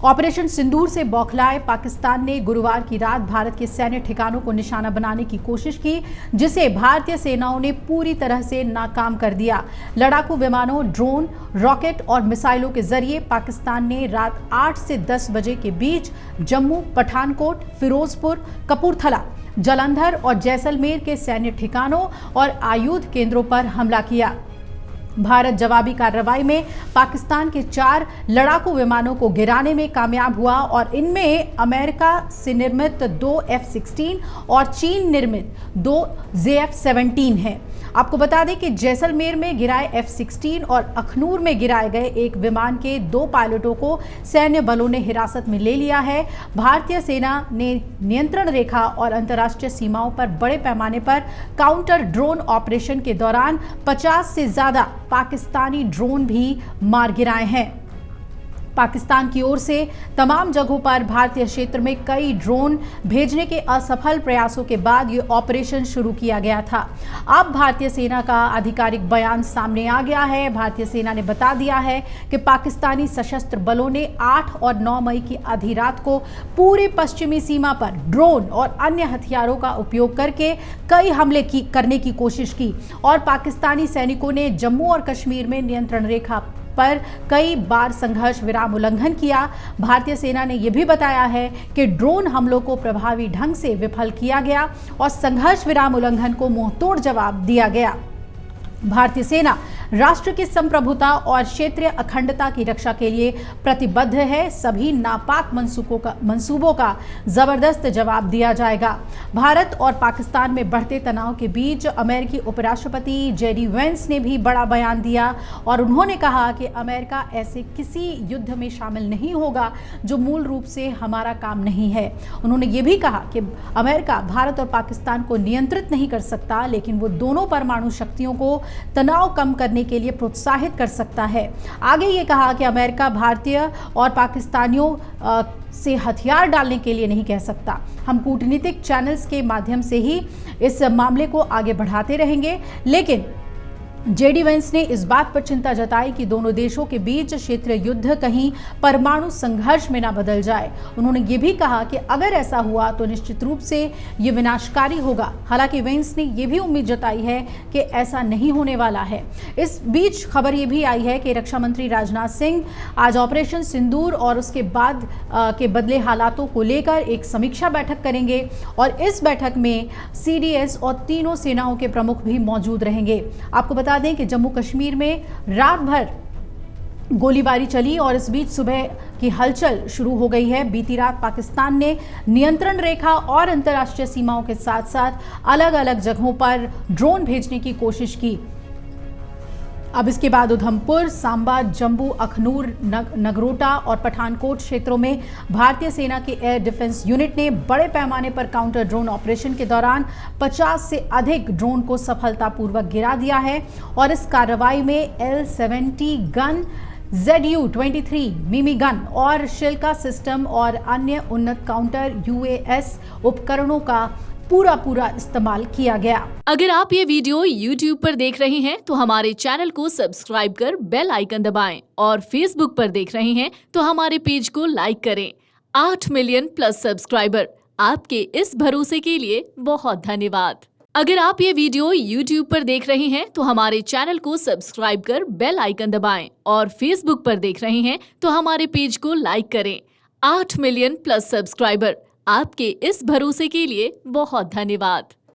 Operation सिंदूर से बौखलाए पाकिस्तान ने गुरुवार की रात भारत के सैन्य ठिकानों को निशाना बनाने की कोशिश की, जिसे भारतीय सेनाओं ने पूरी तरह से नाकाम कर दिया। लड़ाकू विमानों, ड्रोन, रॉकेट और मिसाइलों के जरिए पाकिस्तान ने रात 8 से 10 बजे के बीच जम्मू, पठानकोट, फिरोजपुर, कपूरथला, जालंधर और जैसलमेर के सैन्य ठिकानों और आयुध केंद्रों पर हमला किया। भारत जवाबी कार्रवाई में पाकिस्तान के 4 लड़ाकू विमानों को गिराने में कामयाब हुआ और इनमें अमेरिका से निर्मित 2 F-16 और चीन निर्मित 2 ZF-17 हैं। आपको बता दें कि जैसलमेर में गिराए F-16 और अखनूर में गिराए गए एक विमान के 2 पायलटों को सैन्य बलों ने हिरासत में ले लिया है। भारतीय सेना ने नियंत्रण रेखा और अंतर्राष्ट्रीय सीमाओं पर बड़े पैमाने पर काउंटर ड्रोन ऑपरेशन के दौरान 50 से ज्यादा पाकिस्तानी ड्रोन भी मार गिराए हैं। पाकिस्तान की ओर से तमाम जगहों पर भारतीय क्षेत्र में कई ड्रोन भेजने के असफल प्रयासों के बाद ये ऑपरेशन शुरू किया गया था। अब भारतीय सेना का आधिकारिक बयान सामने आ गया है। भारतीय सेना ने बता दिया है कि पाकिस्तानी सशस्त्र बलों ने 8 और 9 मई की आधी रात को पूरे पश्चिमी सीमा पर ड्रोन और अन्य हथियारों का उपयोग करके कई हमले करने की कोशिश की और पाकिस्तानी सैनिकों ने जम्मू और कश्मीर में नियंत्रण रेखा पर कई बार संघर्ष विराम उल्लंघन किया। भारतीय सेना ने यह भी बताया है कि ड्रोन हमलों को प्रभावी ढंग से विफल किया गया और संघर्ष विराम उल्लंघन को मुंहतोड़ जवाब दिया गया। भारतीय सेना राष्ट्र की संप्रभुता और क्षेत्रीय अखंडता की रक्षा के लिए प्रतिबद्ध है। सभी नापाक मंसूबों का जबरदस्त जवाब दिया जाएगा। भारत और पाकिस्तान में बढ़ते तनाव के बीच अमेरिकी उपराष्ट्रपति JD वेंस ने भी बड़ा बयान दिया और उन्होंने कहा कि अमेरिका ऐसे किसी युद्ध में शामिल नहीं होगा जो मूल रूप से हमारा काम नहीं है। उन्होंने ये भी कहा कि अमेरिका भारत और पाकिस्तान को नियंत्रित नहीं कर सकता, लेकिन वो दोनों परमाणु शक्तियों को तनाव कम करने के लिए प्रोत्साहित कर सकता है। आगे ये कहा कि अमेरिका भारतीय और पाकिस्तानियों से हथियार डालने के लिए नहीं कह सकता। हम कूटनीतिक चैनल्स के माध्यम से ही इस मामले को आगे बढ़ाते रहेंगे। लेकिन JD वेंस ने इस बात पर चिंता जताई कि दोनों देशों के बीच क्षेत्रीय युद्ध कहीं परमाणु संघर्ष में ना बदल जाए। उन्होंने ये भी कहा कि अगर ऐसा हुआ तो निश्चित रूप से ये विनाशकारी होगा। हालांकि वेंस ने यह भी उम्मीद जताई है कि ऐसा नहीं होने वाला है। इस बीच खबर ये भी आई है कि रक्षा मंत्री राजनाथ सिंह आज ऑपरेशन सिंदूर और उसके बाद के बदले हालातों को लेकर एक समीक्षा बैठक करेंगे और इस बैठक में CDS और तीनों सेनाओं के प्रमुख भी मौजूद रहेंगे। आपको बता दें कि जम्मू कश्मीर में रात भर गोलीबारी चली और इस बीच सुबह की हलचल शुरू हो गई है। बीती रात पाकिस्तान ने नियंत्रण रेखा और अंतर्राष्ट्रीय सीमाओं के साथ साथ अलग अलग जगहों पर ड्रोन भेजने की कोशिश की। अब इसके बाद उधमपुर, सांबा, जम्मू, अखनूर, नगरोटा और पठानकोट क्षेत्रों में भारतीय सेना की एयर डिफेंस यूनिट ने बड़े पैमाने पर काउंटर ड्रोन ऑपरेशन के दौरान 50 से अधिक ड्रोन को सफलतापूर्वक गिरा दिया है और इस कार्रवाई में L-70 गन, ZU-23 मिमी गन और शिल्का सिस्टम और अन्य उन्नत काउंटर UAS उपकरणों का पूरा इस्तेमाल किया गया। अगर आप ये वीडियो YouTube पर देख रहे हैं तो हमारे चैनल को सब्सक्राइब कर बेल आइकन दबाएं और Facebook पर देख रहे हैं तो हमारे पेज को लाइक करें। 8 मिलियन प्लस सब्सक्राइबर, आपके इस भरोसे के लिए बहुत धन्यवाद। अगर आप ये वीडियो YouTube पर देख रहे हैं तो हमारे चैनल को सब्सक्राइब कर बेल आइकन दबाएं और Facebook पर देख रहे हैं तो हमारे पेज को लाइक करें। 8 मिलियन प्लस सब्सक्राइबर, आपके इस भरोसे के लिए बहुत धन्यवाद।